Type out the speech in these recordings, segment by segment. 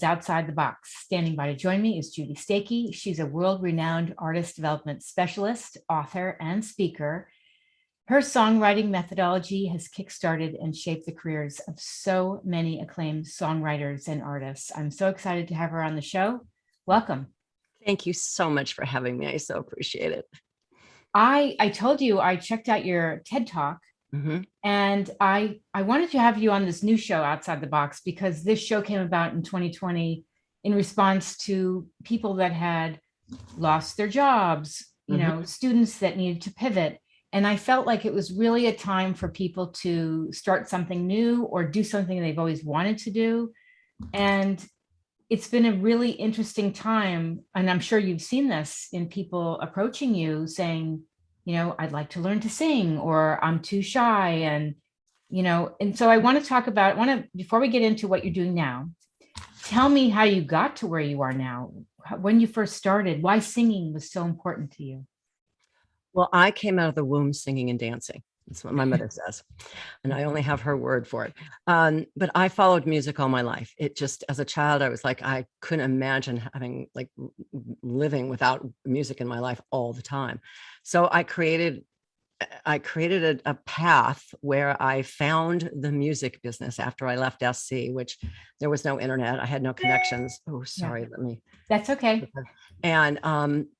Outside the Box. Standing by to join me is Judy Stakee. She's a world-renowned artist development specialist, author, and speaker. Her songwriting methodology has kickstarted and shaped the careers of so many acclaimed songwriters and artists. I'm so excited to have her on the show. Welcome. Thank you so much for having me. I so appreciate it. I told you I checked out your TED Talk. Mm-hmm. And I wanted to have you on this new show, Outside the Box, because this show came about in 2020 in response to people that had lost their jobs, you know, students that needed to pivot. And I felt like it was really a time for people to start something new or do something they've always wanted to do. And it's been a really interesting time. And I'm sure you've seen this in people approaching you saying, you know, I'd like to learn to sing, or I'm too shy. And, you know, and so I want to before we get into what you're doing now, tell me how you got to where you are now, when you first started, why singing was so important to you. Well, I came out of the womb singing and dancing. That's what my mother says. And I only have her word for it. But I followed music all my life. It just, as a child, I was like, I couldn't imagine living without music in my life all the time. So I created a path where I found the music business after I left SC, which there was no internet. I had no connections. Oh, sorry. Yeah. That's okay. And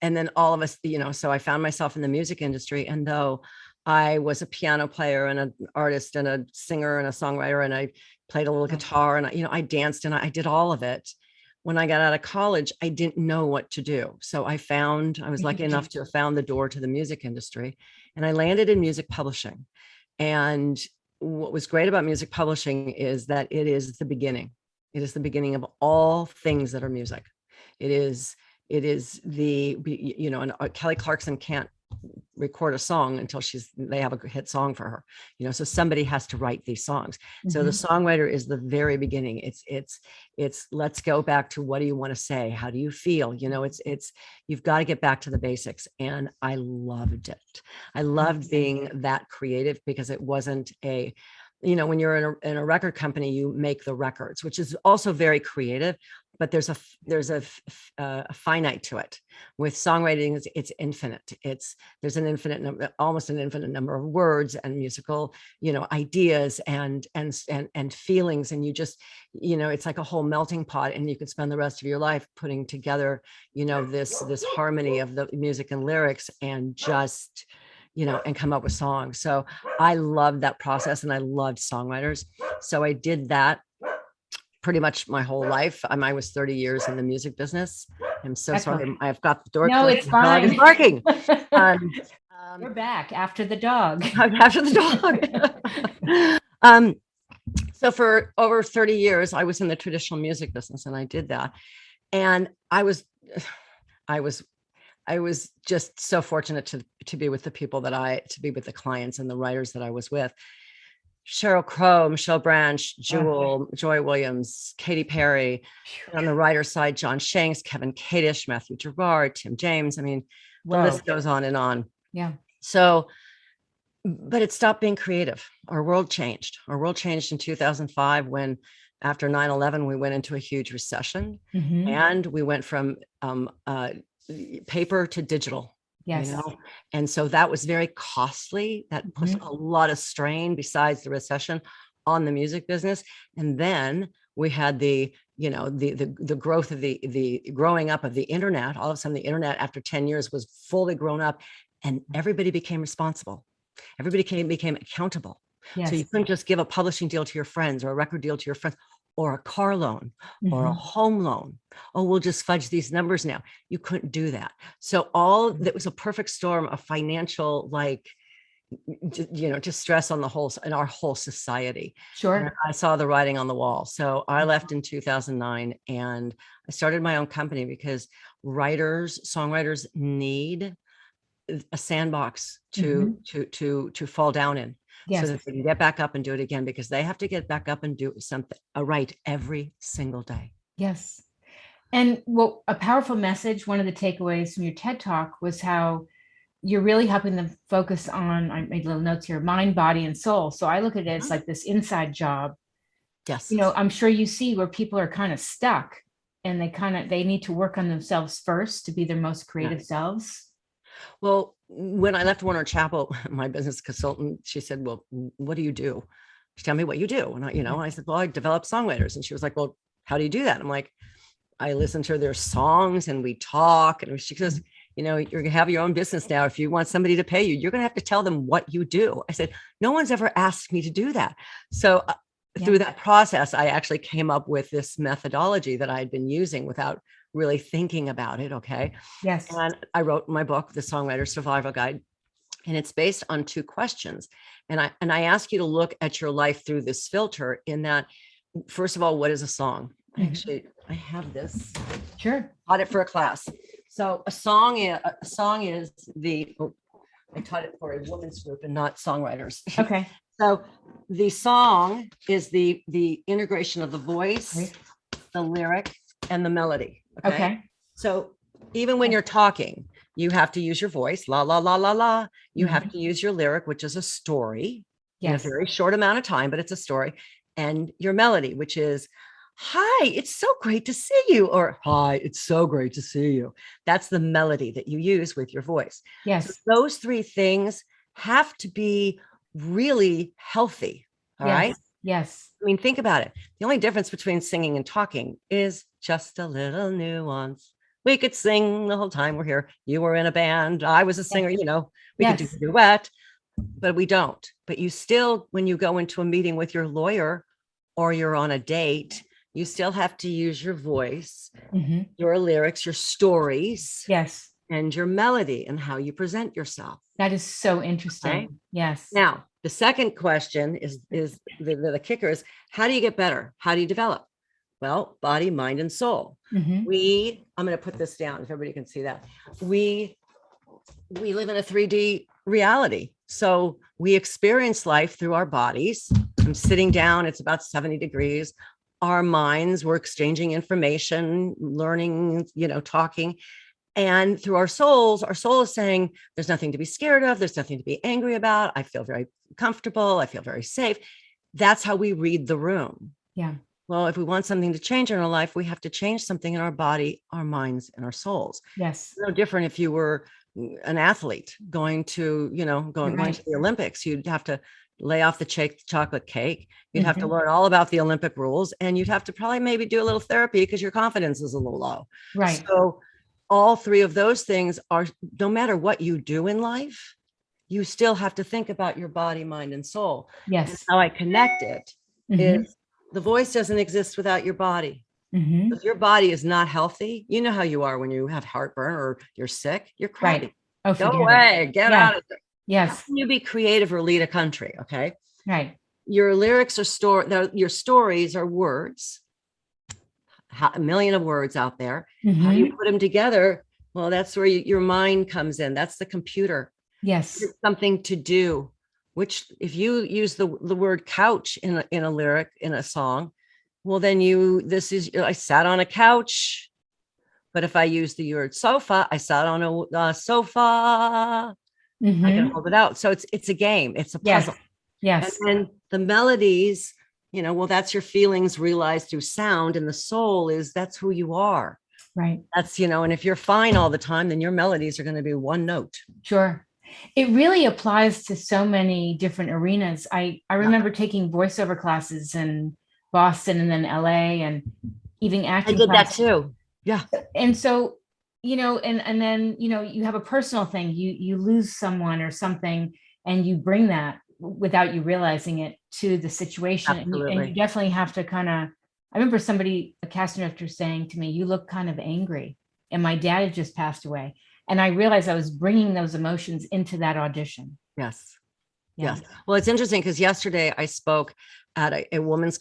then all of us, you know, so I found myself in the music industry. And though I was a piano player and an artist and a singer and a songwriter, and I played a little guitar, and I danced, and I did all of it. When I got out of college, I didn't know what to do. So I was lucky enough to have found the door to the music industry, and I landed in music publishing. And what was great about music publishing is that it is the beginning. It is the beginning of all things that are music. It is the, you know, and Kelly Clarkson can't record a song until they have a hit song for her, you know, so somebody has to write these songs. So the songwriter is the very beginning. It's let's go back to, what do you want to say? How do you feel? You know, you've got to get back to the basics. And I loved it. I loved being that creative, because it wasn't you know, when you're in a record company, you make the records, which is also very creative, but there's a finite to it. With songwriting, it's infinite. There's almost an infinite number of words and musical, you know, ideas and feelings, and you just, you know, it's like a whole melting pot, and you could spend the rest of your life putting together, you know, this harmony of the music and lyrics, and just, you know, and come up with songs. So I loved that process, and I loved songwriters. So I did that pretty much my whole life. I was 30 years in the music business. I'm so sorry. I've got the door. No, it's fine. The dog is barking. We're back after the dog. After the dog. So for over 30 years, I was in the traditional music business, and I did that. And I was just so fortunate to be with the people to be with the clients and the writers that I was with. Sheryl Crow, Michelle Branch, Jewel, Joy Williams, Katy Perry. And on the writer side, John Shanks, Kevin Kadish, Matthew Gerard, Tim James. I mean, the list goes on and on. Yeah. So, but it stopped being creative. Our world changed. Our world changed in 2005 when, after 9/11, we went into a huge recession, and we went from paper to digital. Yes. You know? And so that was very costly. That put a lot of strain, besides the recession, on the music business. And then we had the growth of the growing up of the internet. All of a sudden, the internet, after 10 years, was fully grown up, and everybody became responsible. Everybody became accountable. Yes. So you couldn't just give a publishing deal to your friends, or a record deal to your friends, or a car loan, or a home loan. Oh, we'll just fudge these numbers now. You couldn't do that. So that was a perfect storm of financial, distress in our whole society. Sure. And I saw the writing on the wall. So I left in 2009, and I started my own company, because songwriters need a sandbox to fall down in. Yes. So that they can get back up and do it again, because they have to get back up and do something right every single day. Yes. And a powerful message, one of the takeaways from your TED Talk, was how you're really helping them focus on, I made little notes here, mind, body, and soul. So I look at it as like this inside job. Yes. You know, I'm sure you see where people are kind of stuck and they need to work on themselves first to be their most creative selves. Well, when I left Warner Chappell, my business consultant, she said, well, what do you do? She tell me what you do. And I said, well, I develop songwriters. And she was like, well, how do you do that? I'm like, I listen to their songs and we talk. And she goes, you're going to have your own business now. If you want somebody to pay you, you're going to have to tell them what you do. I said, no one's ever asked me to do that. So through that process, I actually came up with this methodology that I had been using without really thinking about it. Okay. Yes. And I wrote my book, The Songwriter Survival Guide, and it's based on 2 questions. And I ask you to look at your life through this filter in that, first of all, what is a song? Actually, I have this. Sure. Taught it for a class. So a song is I taught it for a women's group and not songwriters. Okay. So the song is the integration of the voice, the lyric, and the melody. Okay. So even when you're talking, you have to use your voice, la, la, la, la, la. You have to use your lyric, which is a story in a very short amount of time, but it's a story. And your melody, which is, hi, it's so great to see you, or hi, it's so great to see you. That's the melody that you use with your voice. Yes. So those 3 things have to be really healthy. All right. Yes. I mean, think about it. The only difference between singing and talking is just a little nuance. We could sing the whole time we're here. You were in a band. I was a singer, we could do a duet, but we don't. But you still, when you go into a meeting with your lawyer or you're on a date, you still have to use your voice, your lyrics, your stories. Yes. And your melody and how you present yourself. That is so interesting. Okay? Yes. Now, the second question is the kicker is, how do you get better? How do you develop? Well, body, mind, and soul. I'm going to put this down if everybody can see that. We live in a 3D reality. So we experience life through our bodies. I'm sitting down, it's about 70 degrees. Our minds, we're exchanging information, learning, talking. And through our soul is saying, there's nothing to be scared of. There's nothing to be angry about. I feel very comfortable. I feel very safe. That's how we read the room. Yeah. Well, if we want something to change in our life, we have to change something in our body, our minds, and our souls. Yes. No different if you were an athlete going to, going to the Olympics. You'd have to lay off the chocolate cake. You'd have to learn all about the Olympic rules, and you'd have to probably maybe do a little therapy because your confidence is a little low. Right. So all 3 of those things are, no matter what you do in life, you still have to think about your body, mind, and soul. Yes. And how I connect it is the voice doesn't exist without your body. If your body is not healthy, you know how you are when you have heartburn or you're sick, you're crabby. Right. Go away, get out of there. Yes. How can you be creative or lead a country? Okay. Right. Your lyrics are your stories are words. A million of words out there. How do you put them together? Well, that's where your mind comes in. That's the computer. Yes. It's something to do, which if you use the word couch in a lyric, in a song, well, then I sat on a couch. But if I use the word sofa, I sat on a sofa. I can hold it out. So it's a game. It's a puzzle. Yes. And then the melodies, well, that's your feelings realized through sound, and the soul that's who you are. Right. That's, and if you're fine all the time, then your melodies are going to be one note. Sure. It really applies to so many different arenas. I remember taking voiceover classes in Boston and then LA and even acting. I did classes. that too. Yeah. And so, and then, you have a personal thing, you lose someone or something, and you bring that without you realizing it to the situation. And you definitely have to I remember a casting director saying to me, you look kind of angry. And my dad had just passed away. And I realized I was bringing those emotions into that audition. Yes. Yeah. Yes. Well, it's interesting because yesterday I spoke at a women's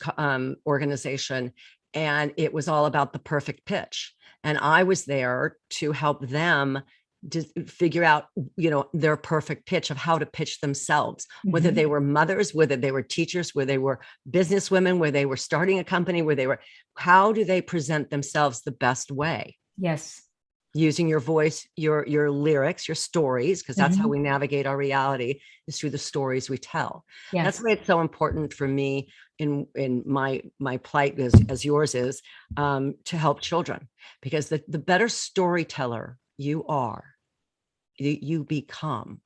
organization, and it was all about the perfect pitch. And I was there to help them to figure out, their perfect pitch of how to pitch themselves, whether they were mothers, whether they were teachers, whether they were business women, where they were starting a company, how do they present themselves the best way? Yes. using your voice, your lyrics, your stories, because that's how we navigate our reality, is through the stories we tell. Yes. That's why it's so important for me in my plight as yours is, to help children, because the better storyteller you are, you become.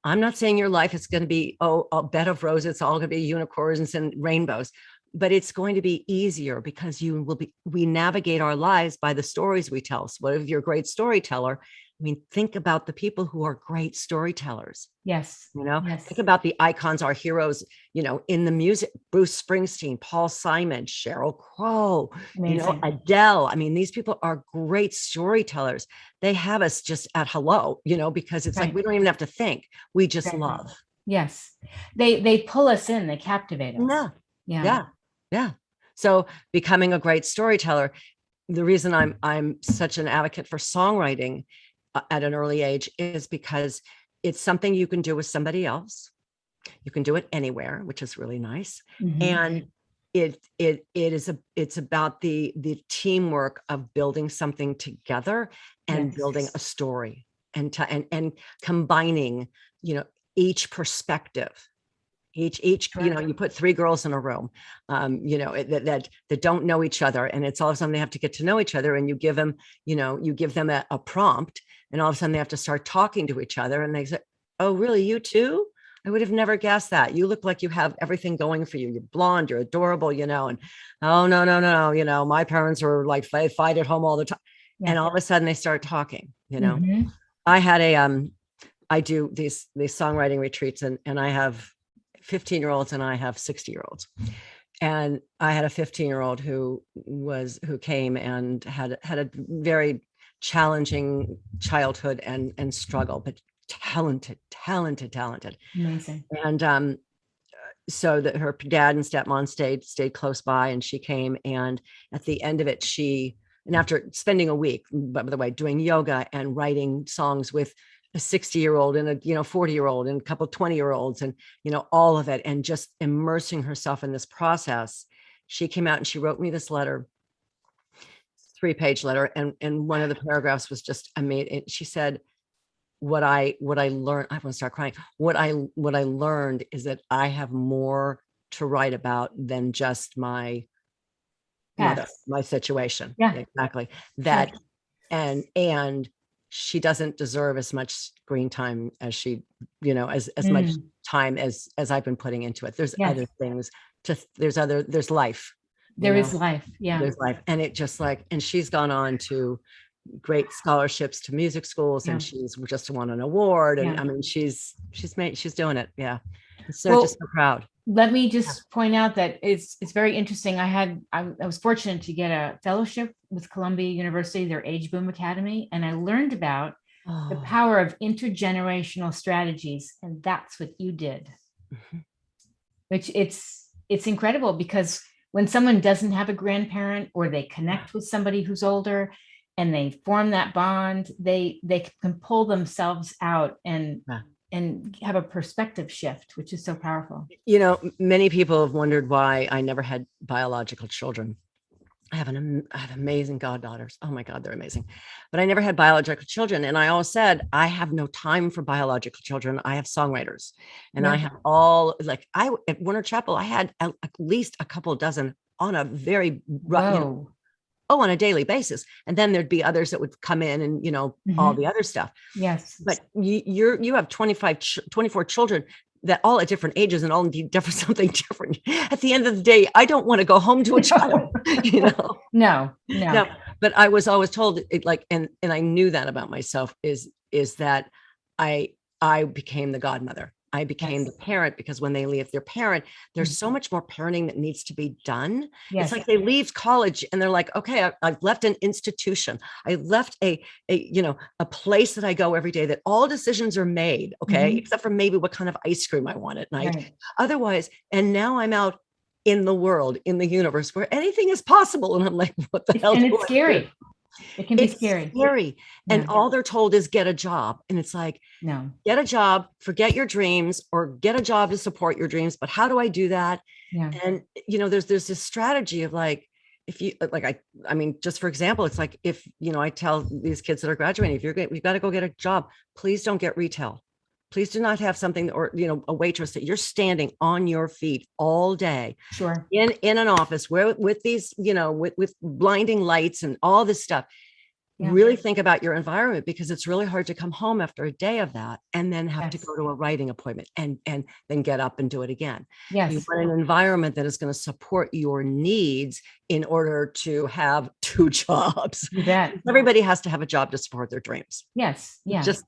I'm not saying your life is going to be, a bed of roses, it's all going to be unicorns and rainbows, but it's going to be easier because we navigate our lives by the stories we tell. So what if you're a great storyteller? I mean, think about the people who are great storytellers. Yes. Think about the icons, our heroes, in the music, Bruce Springsteen, Paul Simon, Sheryl Crow, Adele. I mean, these people are great storytellers. They have us just at hello, because it's like, we don't even have to think. We just love. Yes. They pull us in, they captivate us. Yeah. So becoming a great storyteller, the reason I'm such an advocate for songwriting at an early age is because it's something you can do with somebody else. You can do it anywhere, which is really nice. And it's about the teamwork of building something together and building a story and combining, each perspective. Each, you put 3 girls in a room, that don't know each other, and it's all of a sudden they have to get to know each other, and you give them, a prompt, and all of a sudden they have to start talking to each other, and they say, "Oh, really? You too? I would have never guessed that. You look like you have everything going for you. You're blonde, you're adorable, and oh no, my parents were like fight at home all the time." And all of a sudden they start talking. I had I do these songwriting retreats, and I have 15-year-olds and I have 60-year-olds. And I had a 15-year-old who came and had a very challenging childhood and struggle, but talented. Amazing. And so that her dad and stepmom stayed close by, and she came, and at the end of it, and after spending a week, by the way, doing yoga and writing songs with a 60-year-old and a 40-year-old and a couple 20-year-olds and all of it, and just immersing herself in this process, she came out and she wrote me this letter, 3-page letter, and one of the paragraphs was just amazing. She said, what I learned, I want to start crying. What I learned is that I have more to write about than just my mother, my situation. Exactly. That, and she doesn't deserve as much screen time as she, as much time as I've been putting into it. There's other things there's life. There is life. Yeah. There's life. And it just and she's gone on to great scholarships to music schools, and she's just won an award. And I mean, she's doing it. Yeah. So just so proud. Let me just point out that it's very interesting. I was fortunate to get a fellowship with Columbia University, their Age Boom Academy, and I learned about the power of intergenerational strategies, and that's what you did. Which it's incredible, because when someone doesn't have a grandparent, or they connect with somebody who's older and they form that bond, they can pull themselves out and have a perspective shift, which is so powerful. Many people have wondered why I never had biological children. I have amazing goddaughters. Oh my God, they're amazing. But I never had biological children. And I always said, I have no time for biological children. I have songwriters. And I have at Warner Chappell, I had at least a couple dozen on a very, on a daily basis. And then there'd be others that would come in and, all the other stuff. Yes. But you have 24 children that all at different ages and all need something different. At the end of the day, I don't want to go home to a child, No. But I was always told and I knew that about myself is that I became the godmother. I became the parent, because when they leave their parent, there's so much more parenting that needs to be done. It's like they leave college and they're like, okay, I've left an institution. I left a place that I go every day, that all decisions are made. Okay. Except for maybe what kind of ice cream I want at night. Otherwise, and now I'm out in the world, in the universe, where anything is possible. And I'm like, what the hell? And it's scary. It can be scary. And all they're told is get a job. And it's like, no, get a job, forget your dreams, or get a job to support your dreams. But how do I do that? Yeah. And, there's this strategy of if you like, I mean, just for example, it's like, if, I tell these kids that are graduating, if you've got to go get a job, please don't get retail. Please do not have something, or, a waitress that you're standing on your feet all day Sure. in an office where with these, with blinding lights and all this stuff. Yeah. Really think about your environment, because it's really hard to come home after a day of that and then have to Yes. go to a writing appointment and then get up and do it again. Yes. You want an environment that is going to support your needs in order to have two jobs. You bet. Everybody has to have a job to support their dreams. Yes. Yeah. Just,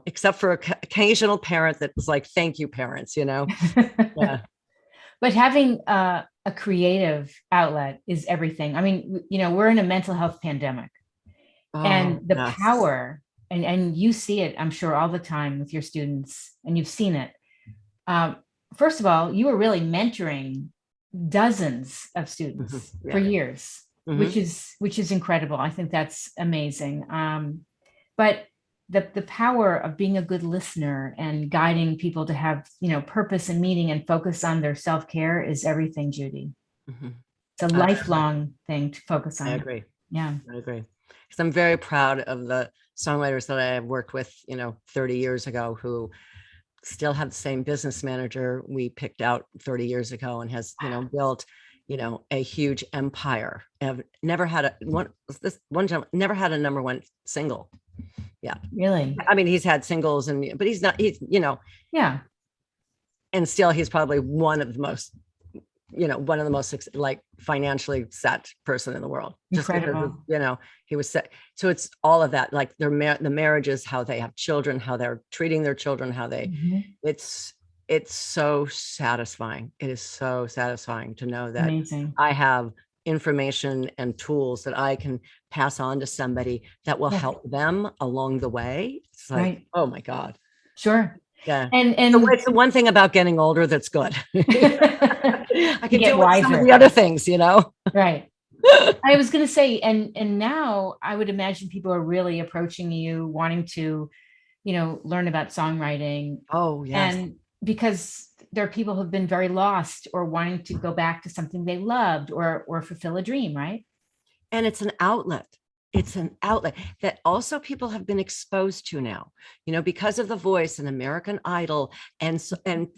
except for occasional parent that was like, thank you, parents, Yeah. But having a creative outlet is everything. I mean, we're in a mental health pandemic. And the yes. power, and you see it, I'm sure, all the time with your students, and you've seen it. First of all, you were really mentoring dozens of students for years, which is incredible. I think that's amazing. But the power of being a good listener and guiding people to have, purpose and meaning and focus on their self-care is everything, Judy. It's a lifelong thing to focus on. I agree. Yeah. I agree. Because I'm very proud of the songwriters that I have worked with, 30 years ago, who still have the same business manager we picked out 30 years ago, and has, built, a huge empire. I've never had one gentleman never had a number one single. Yeah. Really? I mean, he's had singles, but he's yeah. And still, he's probably one of the most like financially set person in the world. Just Incredible. because, he was set. So it's all of that, like the marriages, how they have children, how they're treating their children, how they, it's so satisfying. It is so satisfying to know that Amazing. I have information and tools that I can pass on to somebody that will help them along the way. It's like, oh my God. Sure. Yeah. And so it's the one thing about getting older that's good. I can do some of the other things, Right. I was going to say, and now I would imagine people are really approaching you wanting to, learn about songwriting. Oh, yes. And because there are people who've been very lost, or wanting to go back to something they loved, or fulfill a dream, right? And it's an outlet. It's an outlet that also people have been exposed to now, because of The Voice and American Idol and the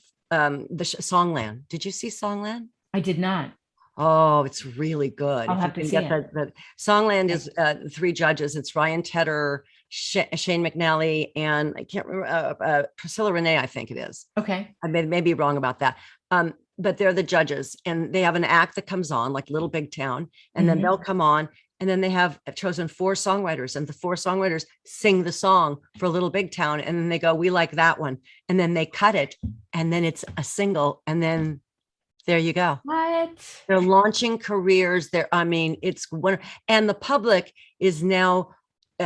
Songland. Did you see Songland? I did not. Oh, it's really good. I'll have to see it. The Songland is 3 judges. It's Ryan Tedder, Shane McNally, and I can't remember, Priscilla Renee, I think it is. Okay. I may be wrong about that. But they're the judges, and they have an act that comes on, like Little Big Town, and then they'll come on, and then they have chosen 4 songwriters, and the 4 songwriters sing the song for Little Big Town, and then they go, we like that one, and then they cut it, and then it's a single, and then there you go. What? They're launching careers. It's one, and the public is now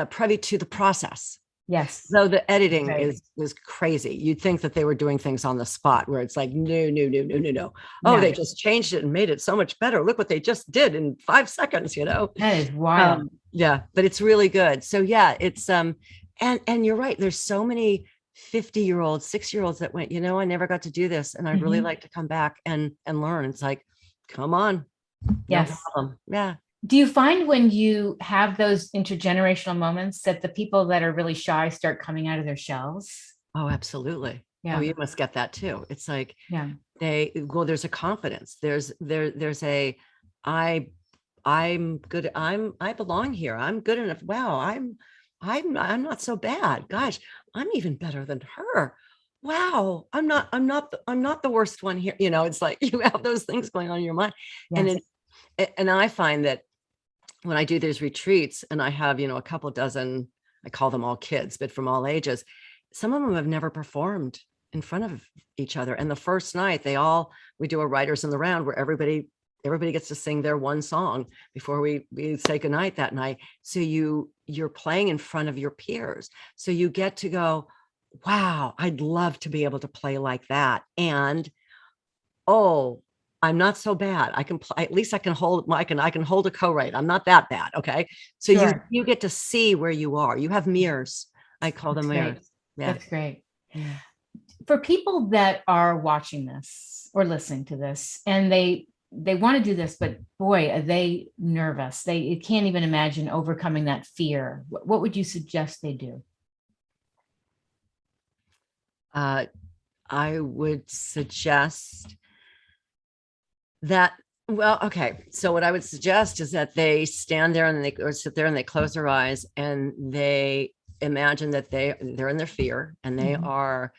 privy to the process. Yes. So the editing is crazy. You'd think that they were doing things on the spot, where it's like, no. Oh, they just changed it and made it so much better. Look what they just did in 5 seconds, That is wild. Yeah, but it's really good. So yeah, it's and you're right. There's so many 50-year-olds, 6-year-olds that went, I never got to do this, and I'd really like to come back and learn. It's like, come on. Yes. No problem. Yeah. Do you find when you have those intergenerational moments that the people that are really shy start coming out of their shells? Oh, absolutely. Yeah. Oh, you must get that too. It's like, there's a confidence. There's a, I'm good. I belong here. I'm good enough. Wow. I'm not so bad. Gosh, I'm even better than her. Wow. I'm not the worst one here. It's like you have those things going on in your mind. Yes. And I find that when I do these retreats, and I have, a couple dozen, I call them all kids, but from all ages, some of them have never performed in front of each other. And the first night we do a writers in the round where everybody gets to sing their one song before we say goodnight that night. So you're playing in front of your peers. So you get to go, wow, I'd love to be able to play like that. And, I'm not so bad. I can play, at least I can hold a co-write. I'm not that bad. Okay. So you get to see where you are. You have mirrors. I call them mirrors. Yeah. That's great. For people that are watching this or listening to this, and they they want to do this, but boy, are they nervous. They can't even imagine overcoming that fear. What would you suggest they do? I would suggest that, well, okay. So what I would suggest is that they stand there and or sit there and they close their eyes and they imagine that they're in their fear and they are,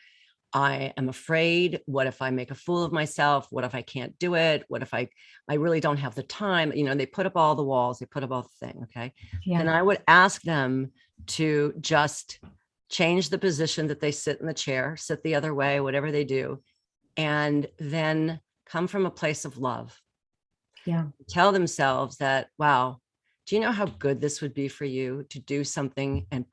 I am afraid. What if I make a fool of myself? What if I can't do it? What if I really don't have the time? You know, they put up all the walls, they put up all the thing. Okay. Yeah. Then I would ask them to just change the position that they sit in the chair, sit the other way, whatever they do, and then come from a place of love. Yeah. Tell themselves that, wow, do you know how good this would be for you to do something and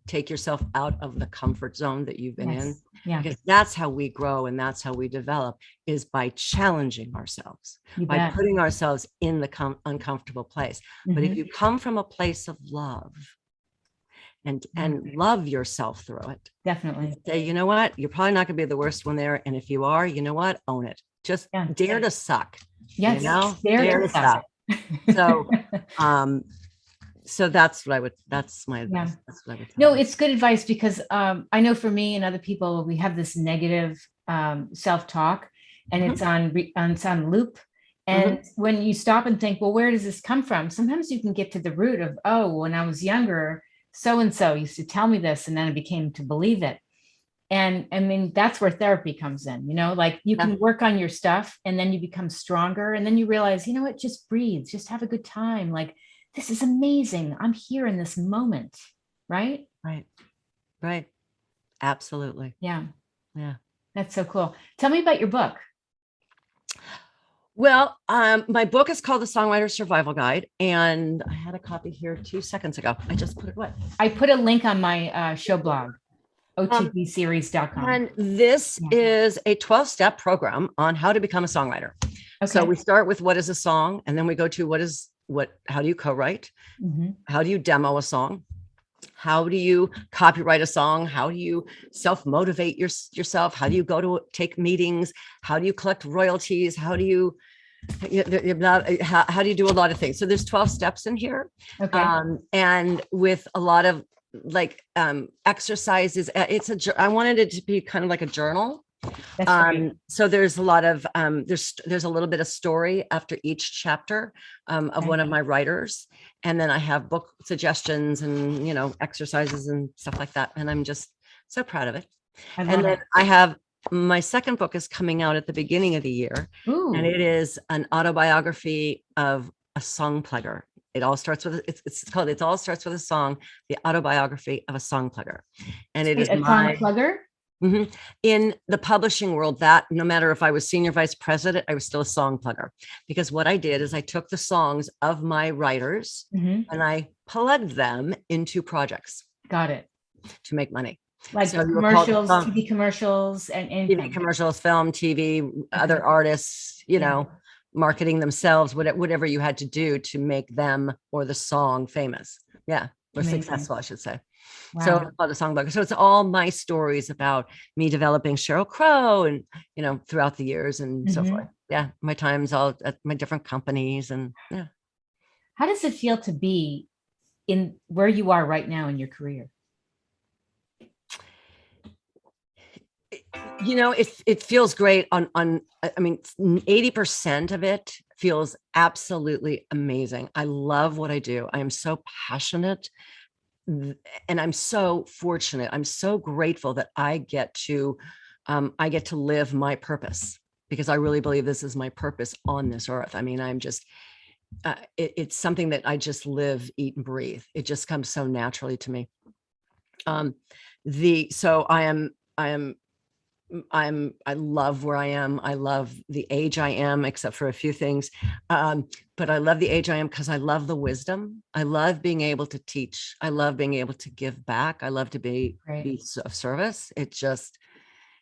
take yourself out of the comfort zone that you've been in? Yeah. Because that's how we grow and that's how we develop, is by challenging ourselves, by putting ourselves in the uncomfortable place. But if you come from a place of love, and love yourself through it. Definitely. Say, you know what? You're probably not going to be the worst one there. And if you are, you know what? Own it. Just dare to suck. Yes. You know? Dare to suck. So, so that's what I would, that's my advice. That's what I would tell No, them. it's good advice because I know for me and other people, we have this negative self-talk and it's on loop. And when you stop and think, well, where does this come from? Sometimes you can get to the root of, oh, when I was younger, so-and-so used to tell me this, and then I became to believe it. And I mean, that's where therapy comes in, you know, like you can work on your stuff and then you become stronger. And then you realize, you know what, just breathe, just have a good time. Like, this is amazing. I'm here in this moment. Right. Right. Absolutely. Yeah. Yeah. That's so cool. Tell me about your book. Well, my book is called The Songwriter Survival Guide, and I had a copy here 2 seconds ago. I just put it away. I put a link on my show blog, otbseries.com. And this is a 12-step program on how to become a songwriter. Okay. So we start with what is a song, and then we go to how do you co-write? How do you demo a song? How do you copyright a song? How do you self-motivate yourself? How do you go to take meetings? How do you collect royalties? How do you do a lot of things? So there's 12 steps in here. Okay. And with a lot of exercises. I wanted it to be kind of like a journal. So there's a lot of there's a little bit of story after each chapter of one of my writers, and then I have book suggestions and exercises and stuff like that, and I'm just so proud of it. And then I have my second book is coming out at the beginning of the year. Ooh. And it is an autobiography of a song plugger. It all starts with it's called It All Starts With a Song, the autobiography of a song plugger. And it is a song plugger. In the publishing world, that no matter if I was senior vice president, I was still a song plugger, because what I did is I took the songs of my writers and I plugged them into projects. Got it. To make money. Like commercials, TV commercials, and anything. TV commercials, film, TV, other artists, marketing themselves, whatever you had to do to make them or the song famous. Yeah. Or successful, I should say. Wow. So about the songbook. So it's all my stories about me developing Sheryl Crow and, throughout the years and so forth. Yeah. My times all at my different companies and yeah. How does it feel to be in where you are right now in your career? It feels great I mean, 80% of it feels absolutely amazing. I love what I do. I am so passionate and I'm so fortunate. I'm so grateful that I get to live my purpose, because I really believe this is my purpose on this earth. I mean, I'm just, it's something that I just live, eat and breathe. It just comes so naturally to me. So I love where I am. I love the age I am, except for a few things. But I love the age I am because I love the wisdom. I love being able to teach. I love being able to give back. I love to be of service. It just,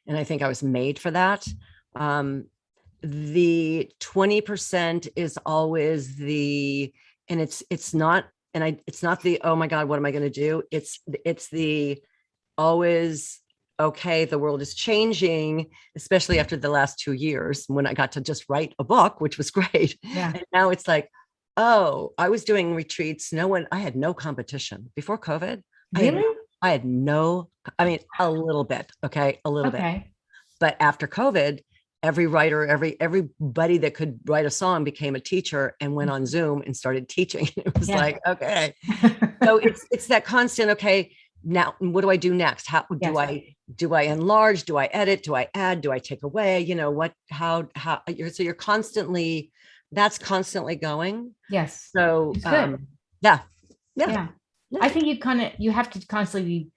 and I think I was made for that. The 20% is always it's not the, oh my God, what am I going to do? It's the always, okay, the world is changing, especially after the last 2 years when I got to just write a book, which was great. Yeah. And now it's like, oh, I was doing retreats. I had no competition before COVID. Really? I had no, I mean, a little bit. Okay. A little bit. But after COVID, every writer, everybody that could write a song became a teacher and went on Zoom and started teaching. It was like, okay. So it's that constant, okay, now what do I do next? How do I enlarge? Do I edit? Do I add? Do I take away? You know, so you're constantly, that's constantly going. Yes. So yeah. I think you have to constantly be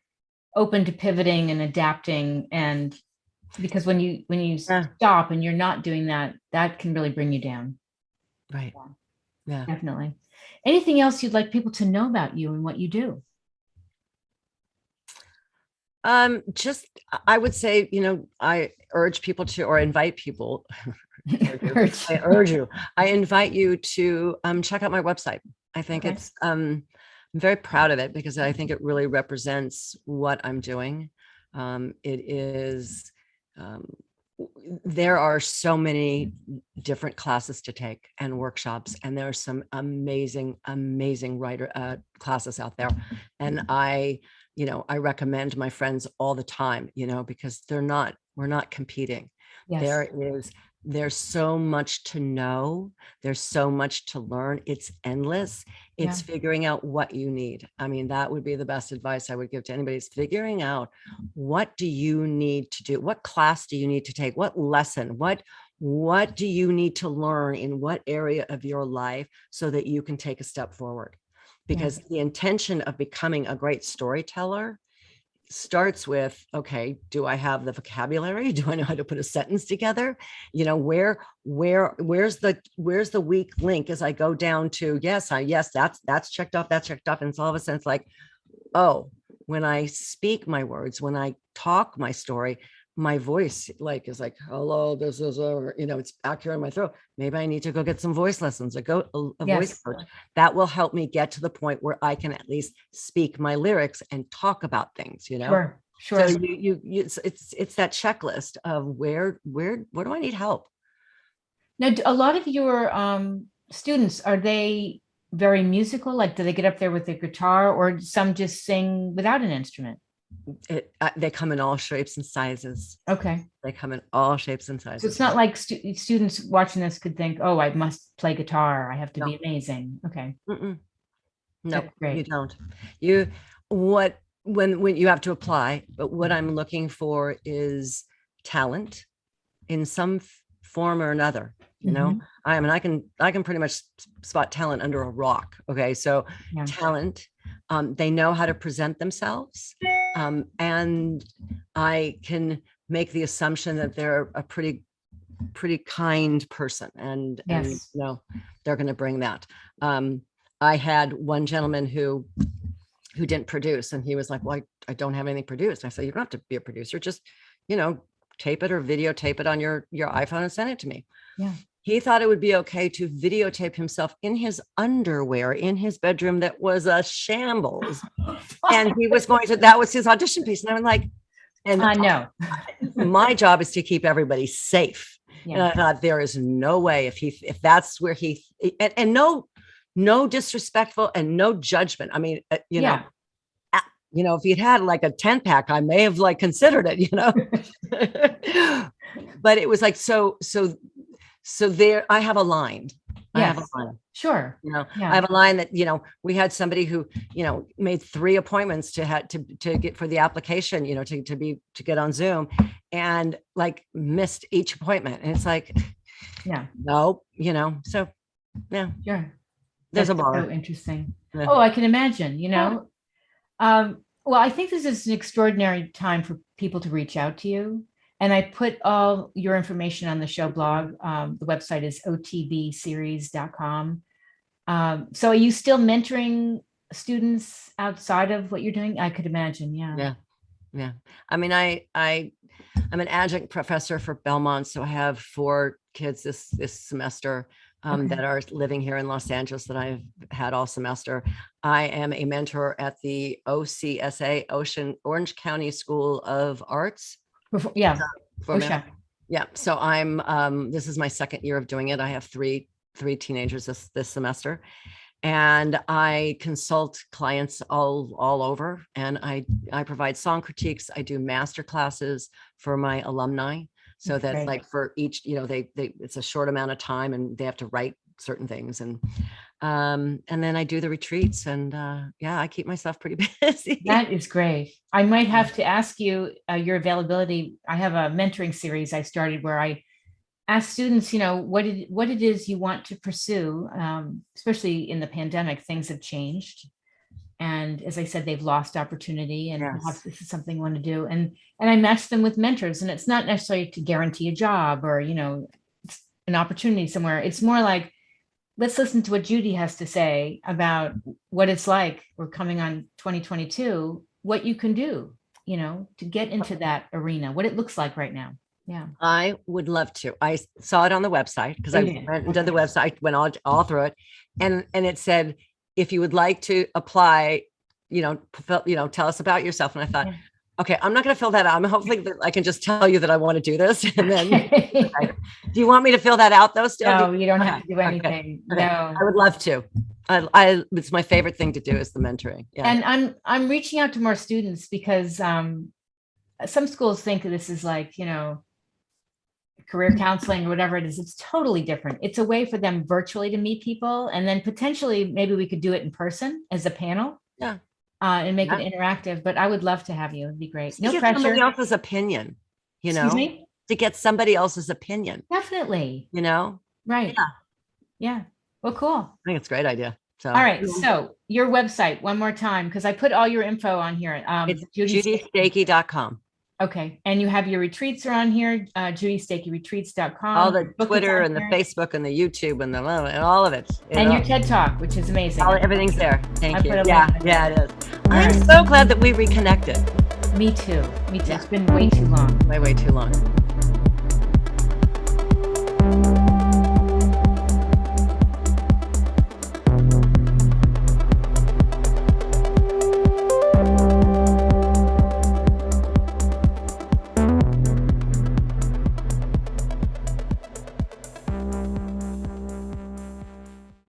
open to pivoting and adapting, and because when you stop and you're not doing that, that can really bring you down. Right. Yeah. Definitely. Anything else you'd like people to know about you and what you do? Just, I would say, you know, I urge people to, or invite people, I invite you to check out my website. I think it's, I'm very proud of it because I think it really represents what I'm doing. It is, there are so many different classes to take and workshops, and there are some amazing writer classes out there. And I recommend my friends all the time, you know, because we're not competing. Yes. There's so much to know. There's so much to learn. It's endless. It's figuring out what you need. I mean, that would be the best advice I would give to anybody, is figuring out, what do you need to do? What class do you need to take? What lesson? What do you need to learn in what area of your life so that you can take a step forward? Because the intention of becoming a great storyteller starts with, okay, do I have the vocabulary? Do I know how to put a sentence together? You know, where's the weak link as I go down to, yes, that's checked off. That's checked off. And it's all of a sudden it's like, oh, when I speak my words, when I talk my story, my voice is like, hello, this is it's back here in my throat. Maybe I need to go get some voice lessons, a voice coach. That will help me get to the point where I can at least speak my lyrics and talk about things, you know? Sure. So it's that checklist of where do I need help? Now, a lot of your students, are they very musical? Like, do they get up there with their guitar, or some just sing without an instrument? They come in all shapes and sizes. Okay. They come in all shapes and sizes. So it's not like students watching this could think, oh, I must play guitar, I have to be amazing. Okay. No, you don't. When you have to apply, but what I'm looking for is talent in some form or another. You know, I can pretty much spot talent under a rock. Okay. So talent, they know how to present themselves. And I can make the assumption that they're a pretty kind person, and you know, they're going to bring that. I had one gentleman who didn't produce, and he was like, well, I don't have anything produced. I said, you don't have to be a producer, just, you know, tape it or videotape it on your iPhone and send it to me. He thought it would be okay to videotape himself in his underwear in his bedroom that was a shambles. And he was that was his audition piece. And I'm like, I know my job is to keep everybody safe. And I thought, there is no way if that's where and no disrespectful and no judgment. I mean, you know, if he'd had like a 10-pack, I may have considered it, you know, but it was like, so there, I have a line. I have a line. Sure. You know, I have a line that, you know, we had somebody who, you know, made 3 appointments to get for the application, you know, to get on Zoom, and missed each appointment. And it's like, no, you know, so there's a bar. So interesting. Oh, I can imagine, you know. Well, I think this is an extraordinary time for people to reach out to you. And I put all your information on the show blog. The website is otbseries.com. So are you still mentoring students outside of what you're doing? I could imagine. Yeah. I mean, I'm an adjunct professor for Belmont. So I have 4 kids this semester. that are living here in Los Angeles that I've had all semester. I am a mentor at the OCSA, Orange County School of Arts. Yeah. Yeah. So this is my second year of doing it. I have three teenagers this semester, and I consult clients all over, and I provide song critiques. I do master classes for my alumni. So that's like for each, it's a short amount of time and they have to write certain things. And then I do the retreats, and I keep myself pretty busy. That is great. I might have to ask you your availability. I have a mentoring series I started where I ask students, what it is you want to pursue, especially in the pandemic. Things have changed. And as I said, they've lost opportunity, and perhaps this is something they want to do. And I match them with mentors, and it's not necessarily to guarantee a job or, an opportunity somewhere. It's more like, let's listen to what Judy has to say about what it's like. We're coming on 2022, what you can do, to get into that arena, what it looks like right now. Yeah. I would love to. I saw it on the website because I went and did the website, went all through it. And it said, if you would like to apply, tell us about yourself. And I thought, okay, I'm not going to fill that out. I'm hopefully that I can just tell you that I want to do this. And then, do you want me to fill that out though? Still? No, you don't have to do anything. Okay. No, I would love to. It's my favorite thing to do is the mentoring. Yeah. And I'm reaching out to more students because some schools think this is like, career counseling or whatever it is. It's totally different. It's a way for them virtually to meet people, and then potentially maybe we could do it in person as a panel. Yeah. And make it interactive. But I would love to have you. It'd be great. No pressure. Somebody else's opinion, Excuse me? To get somebody else's opinion. Definitely. Yeah. Right. Yeah. Well, cool. I think it's a great idea. So, all right. So your website one more time, because I put all your info on here. It's judystakey.com. Okay. And you have your retreats are on here, judystakeyretreats.com. All the Twitter and the Facebook and the YouTube and all of it. And your TED Talk, which is amazing. Everything's there. Thank you. Yeah, it is. I'm so glad that we reconnected. Me too. It's been way too long. Way too long.